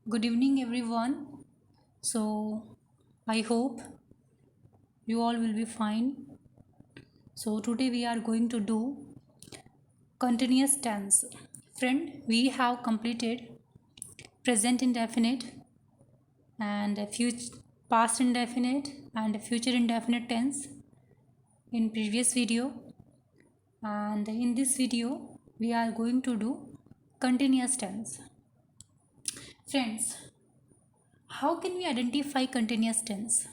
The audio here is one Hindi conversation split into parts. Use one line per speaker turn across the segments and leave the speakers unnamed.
Good evening, everyone. So, I hope you all will be fine. So, today we are going to do continuous tense. Friend, we have completed present indefinite and future past indefinite and future indefinite tense in previous video, and in this video we are going to do continuous tense. Friends, how can we identify continuous tense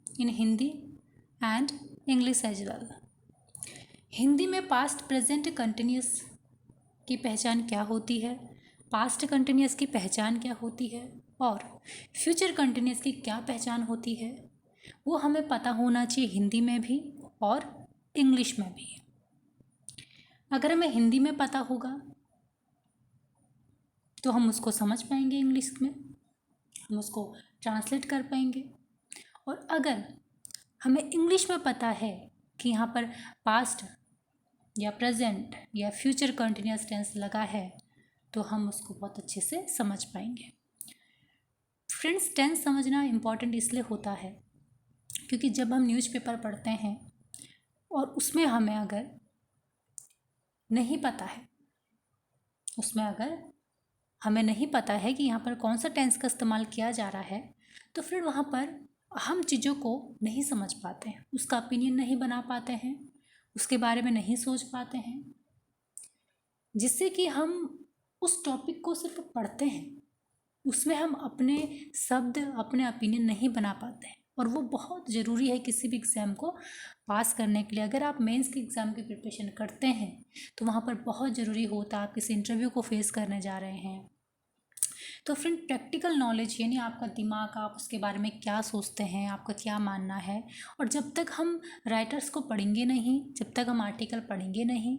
in Hindi and English as well? Hindi में पास्ट प्रेजेंट कंटिन्यूस की पहचान क्या होती है, पास्ट कंटिन्यूस की पहचान क्या होती है और फ्यूचर कंटिन्यूस की क्या पहचान होती है, वो हमें पता होना चाहिए हिंदी में भी और इंग्लिश में भी। अगर हमें हिंदी में पता होगा तो हम उसको समझ पाएंगे, इंग्लिश में हम उसको ट्रांसलेट कर पाएंगे, और अगर हमें इंग्लिश में पता है कि यहाँ पर पास्ट या प्रेजेंट या फ्यूचर कंटिन्यूस टेंस लगा है तो हम उसको बहुत अच्छे से समझ पाएंगे। फ्रेंड्स, टेंस समझना इम्पॉर्टेंट इसलिए होता है क्योंकि जब हम न्यूज़पेपर पढ़ते हैं और उसमें हमें अगर नहीं पता है, कि यहाँ पर कौन सा टेंस का इस्तेमाल किया जा रहा है, तो फिर वहाँ पर हम चीज़ों को नहीं समझ पाते हैं, उसका ओपिनियन नहीं बना पाते हैं, उसके बारे में नहीं सोच पाते हैं, जिससे कि हम उस टॉपिक को सिर्फ पढ़ते हैं, उसमें हम अपने शब्द, अपने ओपिनियन नहीं बना पाते हैं। और वो बहुत ज़रूरी है किसी भी एग्ज़ाम को पास करने के लिए। अगर आप मेंस के एग्ज़ाम की प्रिपरेशन करते हैं तो वहाँ पर बहुत ज़रूरी होता है, आप किसी इंटरव्यू को फेस करने जा रहे हैं तो फ्रेंड प्रैक्टिकल नॉलेज यानी आपका दिमाग, आप उसके बारे में क्या सोचते हैं, आपका क्या मानना है। और जब तक हम राइटर्स को पढ़ेंगे नहीं, जब तक हम आर्टिकल पढ़ेंगे नहीं,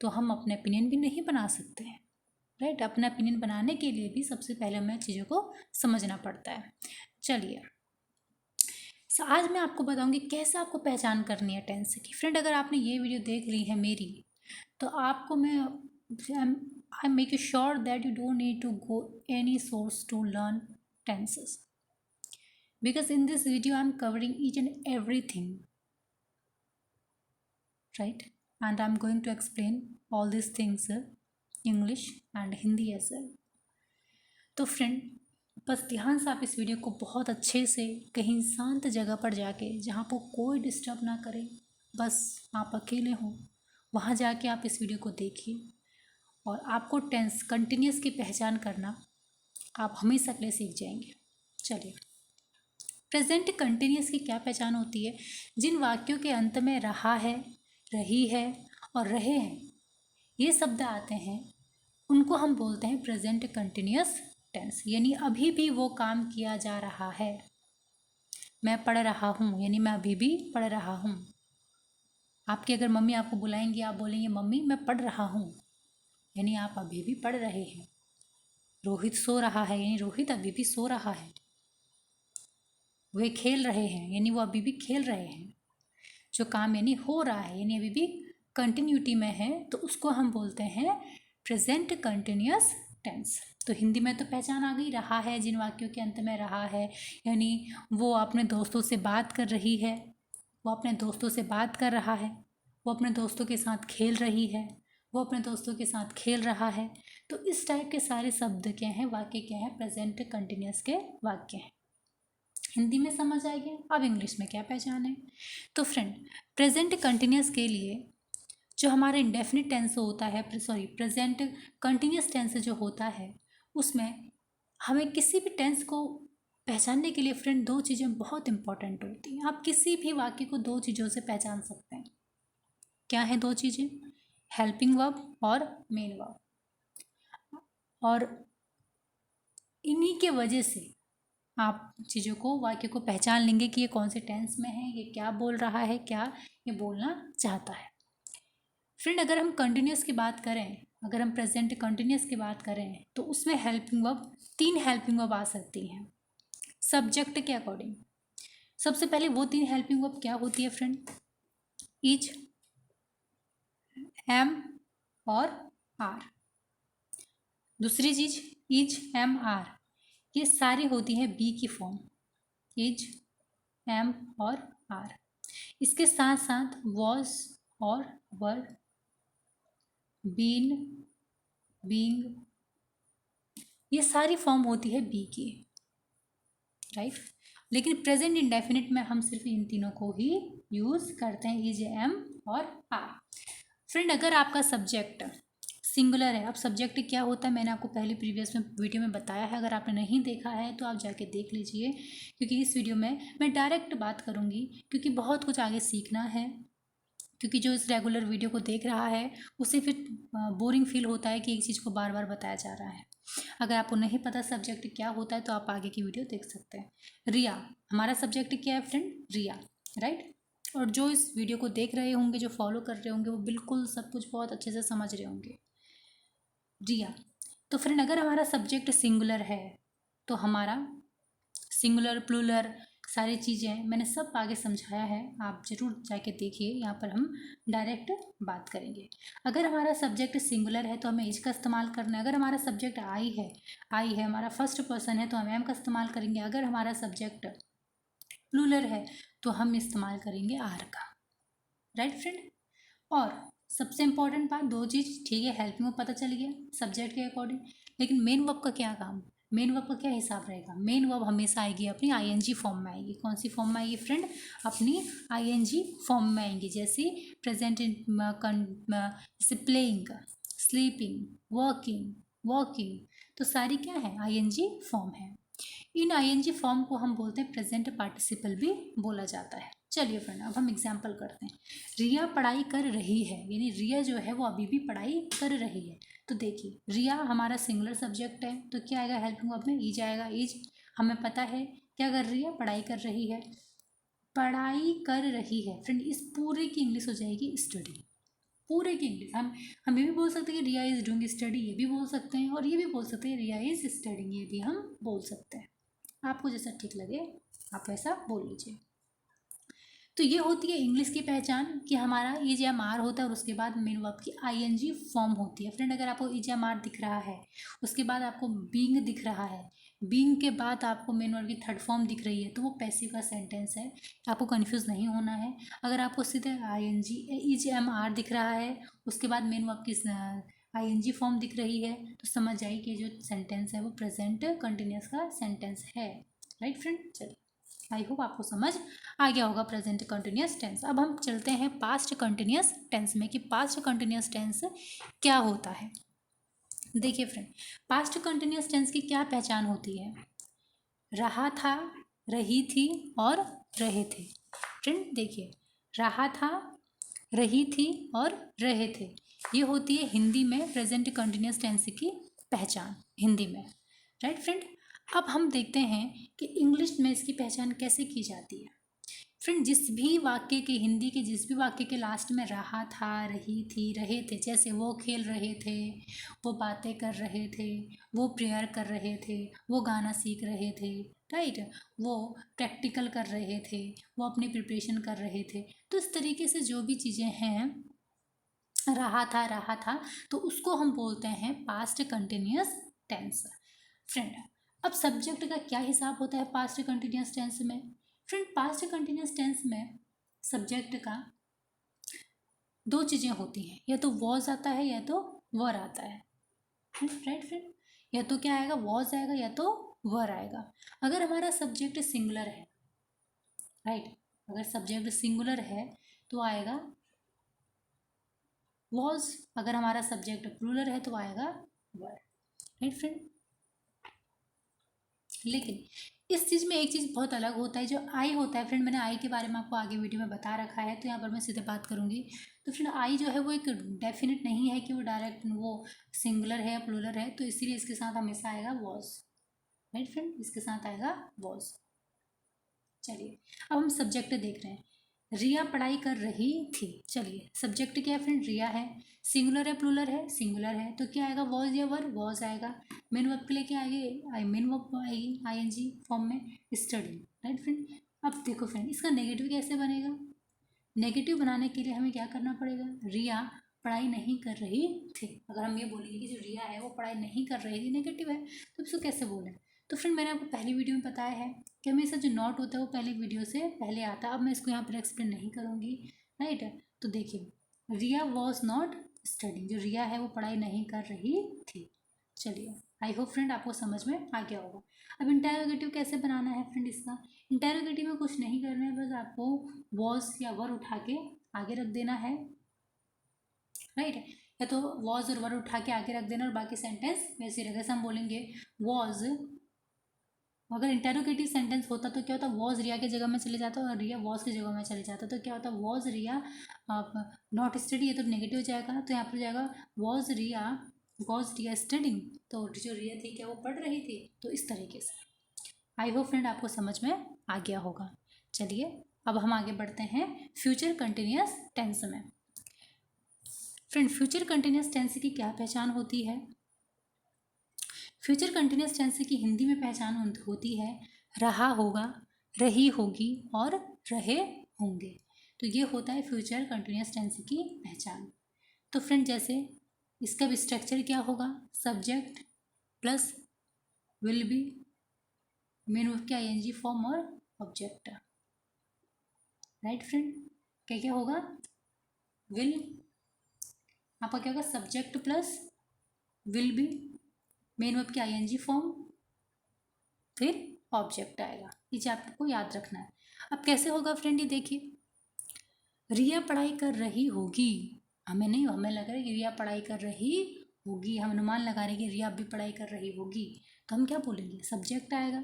तो हम अपने ओपिनियन भी नहीं बना सकते हैं, राइट। अपना ओपिनियन बनाने के लिए भी सबसे पहले हमें चीज़ों को समझना पड़ता है। चलिए, आज मैं आपको बताऊंगी कैसे आपको पहचान करनी है टेंस की। फ्रेंड, अगर आपने ये वीडियो देख ली है मेरी, तो आपको मैं I make sure that you don't need to go any source to learn tenses, because in this video I'm covering each and everything, right? And I'm going to explain all these things English and Hindi as well. तो फ्रेंड, बस ध्यान से आप इस वीडियो को बहुत अच्छे से कहीं शांत जगह पर जाके, जहाँ पर कोई डिस्टर्ब ना करे, बस आप अकेले हों, वहाँ जाके आप इस वीडियो को देखिए और आपको टेंस कंटिन्यूस की पहचान करना आप हमेशा के लिए सीख जाएंगे। चलिए, प्रेजेंट कंटिन्यूस की क्या पहचान होती है? जिन वाक्यों के अंत में रहा है, रही है और रहे हैं ये शब्द आते हैं, उनको हम बोलते हैं प्रेजेंट कंटिन्यूस टेंस। यानी अभी भी वो काम किया जा रहा है। मैं पढ़ रहा हूँ यानी मैं अभी भी पढ़ रहा हूँ। आपकी अगर मम्मी आपको बुलाएंगी, आप बोलेंगे मम्मी मैं पढ़ रहा हूँ, यानी आप अभी भी पढ़ रहे हैं। रोहित सो रहा है यानी रोहित अभी भी सो रहा है। वे खेल रहे हैं यानी वो अभी भी खेल रहे हैं। जो काम यानी हो रहा है यानी अभी भी कंटिन्यूटी में है, तो उसको हम बोलते हैं प्रेजेंट कंटिन्यूस टेंस। तो हिंदी में तो पहचान आ गई, रहा है, जिन वाक्यों के अंत में रहा है यानी वो अपने दोस्तों से बात कर रही है, वो अपने दोस्तों से बात कर रहा है, वो अपने दोस्तों के साथ खेल रही है, वो अपने दोस्तों के साथ खेल रहा है। तो इस टाइप के सारे शब्द क्या हैं, वाक्य क्या हैं, प्रेजेंट कंटिन्यूस के वाक्य हैं। हिंदी में समझ आ गया, अब इंग्लिश में क्या पहचान है? तो फ्रेंड, प्रेजेंट कंटिन्यूस के लिए जो हमारा इंडेफिनिट टेंस होता है, प्रेजेंट कंटिन्यूस टेंस जो होता है, उसमें हमें किसी भी टेंस को पहचानने के लिए फ्रेंड दो चीज़ें बहुत इंपॉर्टेंट होती हैं। आप किसी भी वाक्य को दो चीज़ों से पहचान सकते हैं। क्या है दो चीज़ें? हेल्पिंग वर्ब और मेन वर्ब। और इन्हीं के वजह से आप चीज़ों को, वाक्य को पहचान लेंगे कि ये कौन से टेंस में है, ये क्या बोल रहा है, क्या ये बोलना चाहता है। फ्रेंड, अगर हम कंटिन्यूस की बात करें, अगर हम प्रेजेंट कंटिन्यूस की बात करें, तो उसमें हेल्पिंग वर्ब, तीन हेल्पिंग वर्ब आ सकती हैं सब्जेक्ट के अकॉर्डिंग। सबसे पहले वो तीन हेल्पिंग वर्ब क्या होती है फ्रेंड? इज, एम और आर। दूसरी चीज इज, एम, आर, ये सारी होती है बी की फॉर्म, इज, एम और आर। इसके साथ साथ वॉज और वर, बीन, बीइंग, ये सारी फॉर्म होती है बी की, राइट। लेकिन प्रेजेंट इंडेफिनिट में हम सिर्फ इन तीनों को ही यूज करते हैं, इज, एम और आर। फ्रेंड, अगर आपका सब्जेक्ट सिंगुलर है, अब सब्जेक्ट क्या होता है मैंने आपको पहले प्रीवियस में वीडियो में बताया है, अगर आपने नहीं देखा है तो आप जाके देख लीजिए, क्योंकि इस वीडियो में मैं डायरेक्ट बात करूँगी, क्योंकि बहुत कुछ आगे सीखना है। क्योंकि जो इस रेगुलर वीडियो को देख रहा है उसे फिर बोरिंग फील होता है कि एक चीज़ को बार बार बताया जा रहा है। अगर आपको नहीं पता सब्जेक्ट क्या होता है तो आप आगे की वीडियो देख सकते हैं। रिया, हमारा सब्जेक्ट क्या है फ्रेंड? रिया, राइट। और जो इस वीडियो को देख रहे होंगे, जो फॉलो कर रहे होंगे, वो बिल्कुल सब कुछ बहुत अच्छे से समझ रहे होंगे। रिया, तो फ्रेंड अगर हमारा सब्जेक्ट सिंगुलर है तो हमारा सिंगुलर, प्लूरल, सारी चीज़ें मैंने सब आगे समझाया है, आप ज़रूर जाके देखिए, यहाँ पर हम डायरेक्ट बात करेंगे। अगर हमारा सब्जेक्ट सिंगुलर है तो हमें इज का इस्तेमाल करना है। अगर हमारा सब्जेक्ट आई है, हमारा फर्स्ट पर्सन है तो हम एम का इस्तेमाल करेंगे। अगर हमारा सब्जेक्ट प्लूरल है तो हम इस्तेमाल करेंगे आर का, राइट फ्रेंड। और सबसे इंपॉर्टेंट बात, दो चीज़, ठीक है, हेल्पिंग वर्ब पता चल गया सब्जेक्ट के अकॉर्डिंग, लेकिन मेन वर्ब का क्या काम, मेन वर्ब का क्या हिसाब रहेगा? मेन वर्ब हमेशा आएगी अपनी आईएनजी फॉर्म में आएगी। कौन सी फॉर्म में आएगी फ्रेंड? अपनी आईएनजी फॉर्म में आएंगी। जैसे प्रेजेंट जैसे प्लेइंग, स्लीपिंग, वर्किंग, वॉकिंग, तो सारी क्या है? आईएनजी फॉर्म है। इन आईएनजी फॉर्म को हम बोलते हैं प्रेजेंट पार्टिसिपल भी बोला जाता है। चलिए फ्रेंड, अब हम एग्जाम्पल करते हैं। रिया पढ़ाई कर रही है, यानी रिया जो है वो अभी भी पढ़ाई कर रही है। तो देखिए, रिया हमारा सिंगुलर सब्जेक्ट है तो क्या आएगा हेल्पिंग वर्ब में? इज आएगा। इज हमें पता है क्या कर रही है? पढ़ाई कर रही है। पढ़ाई कर रही है फ्रेंड, इस पूरे की इंग्लिश हो जाएगी स्टडी। पूरे की इंग्लिश हम ये भी बोल सकते हैं कि रिया इज डूइंग स्टडी, ये भी बोल सकते हैं, और ये भी बोल सकते हैं रिया इज स्टडिंग, ये भी हम बोल सकते हैं। आपको जैसा ठीक लगे आप वैसा बोल लीजिए। तो ये होती है इंग्लिश की पहचान कि हमारा इज एम आर होता है और उसके बाद मेन वर्ब की आईएनजी फॉर्म होती है। फ्रेंड, अगर आपको इज एम आर दिख रहा है, उसके बाद आपको बीइंग दिख रहा है, बीइंग के बाद आपको मेन वर्ब की थर्ड फॉर्म दिख रही है, तो वो पैसिव का सेंटेंस है, आपको कंफ्यूज नहीं होना है। अगर आपको सीधे आईएनजी इज एम आर दिख रहा है, उसके बाद मेन वर्ब की आईएनजी फॉर्म दिख रही है, तो समझ जाइए कि जो सेंटेंस है वो प्रेजेंट कंटिन्यूस का सेंटेंस है, राइट फ्रेंड। चलिए, आई होप आपको समझ आ गया होगा प्रेजेंट कंटिन्यूस टेंस। अब हम चलते हैं पास्ट कंटिन्यूस टेंस में कि पास्ट कंटिन्यूस टेंस क्या होता है। देखिए फ्रेंड, पास्ट कंटिन्यूस टेंस की क्या पहचान होती है? रहा था, रही थी और रहे थे। फ्रेंड देखिए, रहा था, रही थी और रहे थे, ये होती है हिंदी में प्रेजेंट कंटिन्यूस टेंस की पहचान, हिंदी में, राइट फ्रेंड। अब हम देखते हैं कि इंग्लिश में इसकी पहचान कैसे की जाती है। फ्रेंड, जिस भी वाक्य के, हिंदी के जिस भी वाक्य के लास्ट में रहा था, रही थी, रहे थे, जैसे वो खेल रहे थे, वो बातें कर रहे थे, वो प्रेयर कर रहे थे, वो गाना सीख रहे थे, राइट, वो प्रैक्टिकल कर रहे थे, वो अपनी प्रिपरेशन कर रहे थे, तो इस तरीके से जो भी चीज़ें हैं, रहा था, तो उसको हम बोलते हैं पास्ट कंटिन्यूस टेंस। फ्रेंड, अब सब्जेक्ट का क्या हिसाब होता है पास्ट कंटिन्यूस टेंस में? फ्रेंड, पास्ट कंटिन्यूस टेंस में सब्जेक्ट का दो चीज़ें होती हैं, या तो वॉज आता है या तो वर आता है, राइट फ्रेंड। या तो क्या आएगा? वॉज आएगा या तो वर आएगा। अगर हमारा सब्जेक्ट सिंगुलर है, राइट, अगर सब्जेक्ट सिंगुलर है तो आएगा वॉज, अगर हमारा सब्जेक्ट प्लूरल है तो आएगा वर, राइट फ्रेंड। लेकिन इस चीज़ में एक चीज़ बहुत अलग होता है, जो आई होता है फ्रेंड, मैंने आई के बारे में आपको आगे वीडियो में बता रखा है, तो यहाँ पर मैं सीधे बात करूँगी। तो फ्रेंड, आई जो है वो एक डेफिनेट नहीं है कि वो डायरेक्ट वो सिंगुलर है या प्लूरल है, तो इसीलिए इसके साथ हमेशा आएगा वॉज, राइट फ्रेंड, इसके साथ आएगा वॉज। चलिए, अब हम सब्जेक्ट देख रहे हैं। रिया पढ़ाई कर रही थी, चलिए सब्जेक्ट क्या है फ्रेंड? रिया है। सिंगुलर है प्लूरल है? सिंगुलर है, तो क्या आएगा? वॉज या वर? वॉज आएगा। मेन वर्ब के लिए क्या आएगी? मेन वर्ब आएगी आईएनजी फॉर्म में, स्टडी, राइट फ्रेंड। अब देखो फ्रेंड, इसका नेगेटिव कैसे बनेगा? नेगेटिव बनाने के लिए हमें क्या करना पड़ेगा? रिया पढ़ाई नहीं कर रही थी, अगर हम ये बोलेंगे कि जो रिया है वो पढ़ाई नहीं कर रही थी, नेगेटिव है, तो इसको कैसे बोलें? तो फ्रेंड मैंने आपको पहली वीडियो में बताया है कि हमेशा जो नॉट होता है वो पहले वीडियो से पहले आता है। अब मैं इसको यहाँ पर एक्सप्लेन नहीं करूँगी, राइट। तो देखिए, रिया वॉज नॉट स्टडिंग, जो रिया है वो पढ़ाई नहीं कर रही थी। चलिए, आई होप फ्रेंड आपको समझ में आ गया होगा। अब इंटेरोगेटिव कैसे बनाना है फ्रेंड इसका? इंटेरोगेटिव में कुछ नहीं करना है, बस आपको वॉज या वर उठा के आगे रख देना है, राइट। या तो वॉज और वर उठा के आगे रख देना और बाकी सेंटेंस वैसे रखे। जैसे हम बोलेंगे वॉज, अगर इंटेरोगेटिव सेंटेंस होता तो क्या होता, वॉज रिया की जगह में चले जाता और रिया वॉज की जगह में चले जाता, तो क्या होता, वॉज रिया नॉट स्टडी, ये तो नेगेटिव हो जाएगा। तो यहाँ पर जाएगा वॉज रिया स्टडिंग, तो जो रिया थी क्या वो पढ़ रही थी। तो इस तरीके से आई होप फ्रेंड आपको समझ में आ गया होगा। चलिए अब हम आगे बढ़ते हैं फ्यूचर कंटिन्यूअस टेंस में। फ्रेंड फ्यूचर कंटिन्यूअस टेंस की क्या पहचान होती है? फ्यूचर कंटिन्यूअस टेंस की हिंदी में पहचान होती है रहा होगा, रही होगी और रहे होंगे। तो ये होता है फ्यूचर कंटिन्यूअस टेंस की पहचान। तो फ्रेंड जैसे इसका भी स्ट्रक्चर क्या होगा, subject plus will be, main verb के आईएनजी फॉर्म और ऑब्जेक्ट, राइट फ्रेंड। क्या क्या होगा, विल, आपका क्या होगा, subject plus will be, main verb के आईएनजी फॉर्म, फिर ऑब्जेक्ट आएगा। ये चीज आपको याद रखना है। अब कैसे होगा फ्रेंड, ये देखिए, रिया पढ़ाई कर रही होगी, हमें नहीं, हमें लग रहा है कि रिया पढ़ाई कर रही होगी, हम अनुमान लगा रहे हैं कि रिया भी पढ़ाई कर रही होगी, तो हम क्या बोलेंगे, सब्जेक्ट आएगा।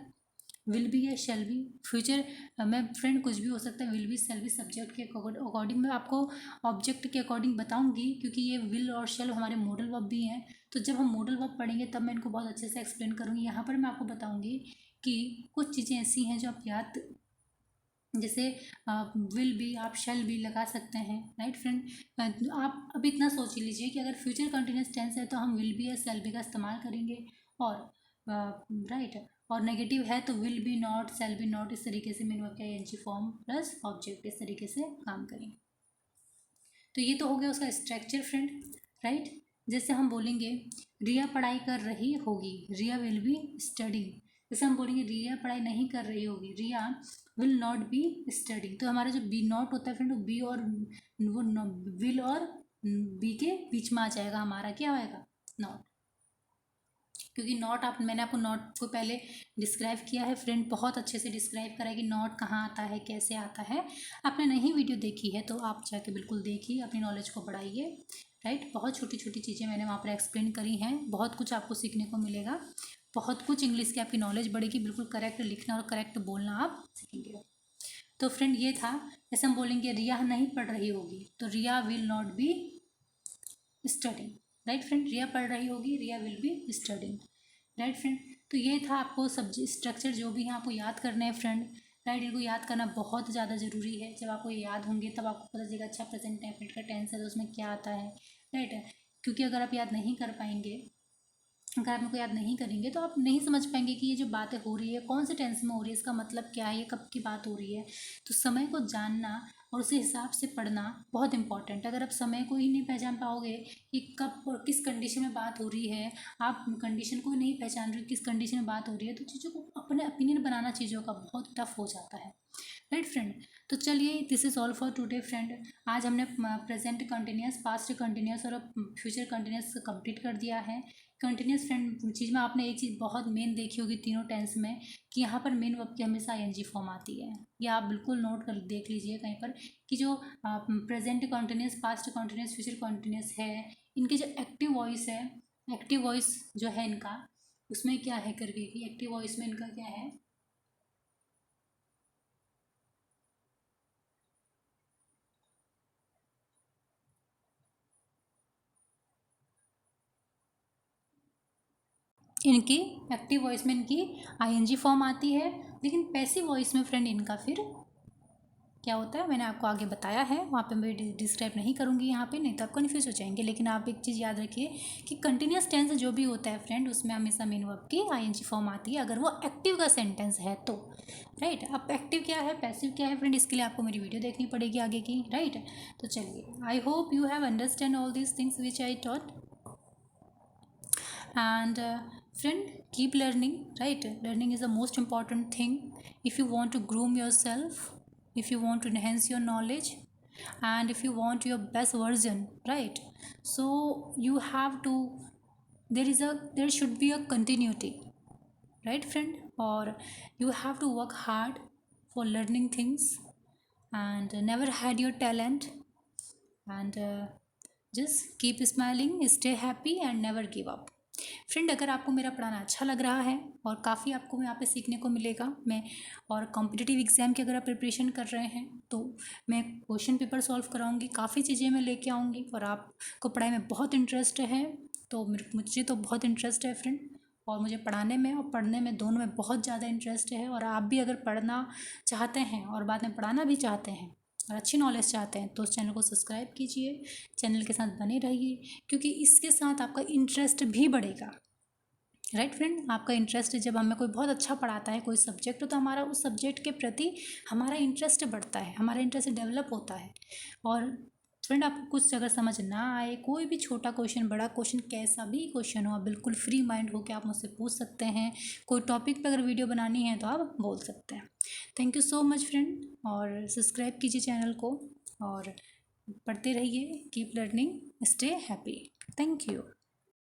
विल बी या शेल बी, फ्यूचर में फ्रेंड कुछ भी हो सकता है, will be shall be subject के अकॉर्डिंग मैं आपको ऑब्जेक्ट के अकॉर्डिंग बताऊंगी, क्योंकि ये विल और शेल हमारे मॉडल वर्ब भी हैं। तो जब हम मॉडल वर्ब पढ़ेंगे तब मैं इनको बहुत अच्छे से एक्सप्लेन करूँगी। यहाँ पर मैं आपको बताऊँगी कि कुछ चीज़ें ऐसी हैं जो आप याद, जैसे विल भी आप शेल भी लगा सकते हैं, राइट फ्रेंड। आप अभी इतना सोच लीजिए कि अगर फ्यूचर कंटिन्यूअस टेंस है तो हम विल बी या शेल बी का इस्तेमाल करेंगे, और राइट, और नेगेटिव है तो will be not, shall be not, इस तरीके से मेन वर्ब का आईएनजी फॉर्म प्लस ऑब्जेक्ट, इस तरीके से काम करेंगे। तो ये तो हो गया उसका स्ट्रक्चर फ्रेंड, राइट। जैसे हम बोलेंगे रिया पढ़ाई कर रही होगी, रिया विल बी स्टडिंग। जैसे हम बोलेंगे रिया पढ़ाई नहीं कर रही होगी, Riya will not be studying. तो हमारा जो बी नॉट होता है फ्रेंड, वो बी और वो विल और बी के बीच में आ जाएगा, हमारा क्या आएगा, नॉट। क्योंकि नॉट आप, मैंने आपको नॉट को पहले डिस्क्राइब किया है फ्रेंड, बहुत अच्छे से डिस्क्राइब करा है कि नॉट कहाँ आता है, कैसे आता है। आपने नहीं वीडियो देखी है तो आप जाके बिल्कुल देखिए, अपनी नॉलेज को बढ़ाइए, राइट। बहुत छोटी छोटी चीज़ें मैंने वहाँ पर एक्सप्लेन करी हैं, बहुत कुछ आपको सीखने को मिलेगा, बहुत कुछ इंग्लिश की आपकी नॉलेज बढ़ेगी, बिल्कुल करेक्ट लिखना और करेक्ट बोलना आप सीखेंगे। तो फ्रेंड ये था, जैसे हम बोलेंगे रिया नहीं पढ़ रही होगी, तो Riya will not be studying, right friend. Riya पढ़ रही होगी, Riya will be studying, right friend. तो ये था, आपको सब्जेक्ट स्ट्रक्चर जो भी है आपको याद करना है फ्रेंड, राइट। इनको याद करना बहुत ज़्यादा ज़रूरी है। जब आपको ये याद होंगे तब आपको पता चलेगा अच्छा प्रेजेंट डेफिनेट का टेंस है तो उसमें क्या आता है, राइट। क्योंकि अगर आप याद नहीं कर पाएंगे, अगर आप इनको याद नहीं करेंगे तो आप नहीं समझ पाएंगे कि ये जो बातें हो रही है कौन से टेंस में हो रही है, इसका मतलब क्या है, ये कब की बात हो रही है। तो समय को जानना और उसी हिसाब से पढ़ना बहुत इंपॉर्टेंट है। अगर आप समय को ही नहीं पहचान पाओगे कि कब और किस कंडीशन में बात हो रही है, आप कंडीशन को ही नहीं पहचान रहे किस कंडीशन में बात हो रही है, तो चीज़ों को अपने ओपिनियन बनाना चीज़ों का बहुत टफ हो जाता है, राइट फ्रेंड। तो चलिए, this is all for today friend. आज हमने प्रेजेंट कंटिन्यूस, पास्ट कंटिन्यूस और फ्यूचर कंटिन्यूस कंप्लीट कर दिया है। कंटिन्यूस फ्रेंड चीज़ में आपने एक चीज़ बहुत मेन देखी होगी तीनों टेंस में, कि यहाँ पर मेन वर्ब की हमेशा आईएनजी फॉर्म आती है। ये आप बिल्कुल नोट कर देख लीजिए कहीं पर, कि जो present continuous, past continuous, future continuous है, इनके जो एक्टिव वॉइस है, एक्टिव वॉइस जो है इनका, उसमें क्या है करके कि एक्टिव वॉइस में इनका क्या है, इनकी एक्टिव वॉइस में इनकी आईएनजी फॉर्म आती है, लेकिन पैसिव वॉइस में फ्रेंड इनका फिर क्या होता है, मैंने आपको आगे बताया है, वहाँ पे मैं डिस्क्राइब नहीं करूँगी यहाँ पे, नहीं तो आप कन्फ्यूज हो जाएंगे। लेकिन आप एक चीज़ याद रखिए कि कंटिन्यूस टेंस जो भी होता है फ्रेंड, उसमें हमेशा मेन वर्ब की आईएनजी फॉर्म आती है, अगर वो एक्टिव का सेंटेंस है तो, राइट। अब एक्टिव क्या है, पैसिव क्या है फ्रेंड, इसके लिए आपको मेरी वीडियो देखनी पड़ेगी आगे की, राइट। तो चलिए, I hope you have understand all these things which I taught. And Friend, keep learning, right? Learning is the most important thing if you want to groom yourself, if you want to enhance your knowledge, and if you want your best version, right? So you have to, there should be a continuity, right friend? Or you have to work hard for learning things, and never hide your talent, and just keep smiling, stay happy and never give up. Friend, अगर आपको मेरा पढ़ाना अच्छा लग रहा है और काफ़ी आपको यहाँ पे सीखने को मिलेगा, मैं और कॉम्पिटिटिव एग्ज़ाम की अगर आप प्रिपरेशन कर रहे हैं तो मैं क्वेश्चन पेपर सॉल्व कराऊंगी, काफ़ी चीज़ें मैं लेके आऊँगी, और आपको पढ़ाई में बहुत इंटरेस्ट है तो मुझे तो बहुत इंटरेस्ट है फ्रेंड, और मुझे पढ़ाने में और पढ़ने में दोनों में बहुत ज़्यादा इंटरेस्ट है। और आप भी अगर पढ़ना चाहते हैं और बाद में पढ़ाना भी चाहते हैं और अच्छी नॉलेज चाहते हैं तो उस चैनल को सब्सक्राइब कीजिए, चैनल के साथ बने रहिए, क्योंकि इसके साथ आपका इंटरेस्ट भी बढ़ेगा, राइट फ्रेंड? आपका इंटरेस्ट जब हमें कोई बहुत अच्छा पढ़ाता है कोई सब्जेक्ट, तो हमारा उस सब्जेक्ट के प्रति हमारा इंटरेस्ट बढ़ता है, हमारा इंटरेस्ट डेवलप होता है। और फ्रेंड, आपको कुछ अगर समझ ना आए, कोई भी छोटा क्वेश्चन बड़ा क्वेश्चन कैसा भी क्वेश्चन हो, आप बिल्कुल फ्री माइंड होकर आप मुझसे पूछ सकते हैं। कोई टॉपिक पे अगर वीडियो बनानी है तो आप बोल सकते हैं। Thank you so much friend, और सब्सक्राइब कीजिए चैनल को और पढ़ते रहिए, keep learning, stay happy. Thank you.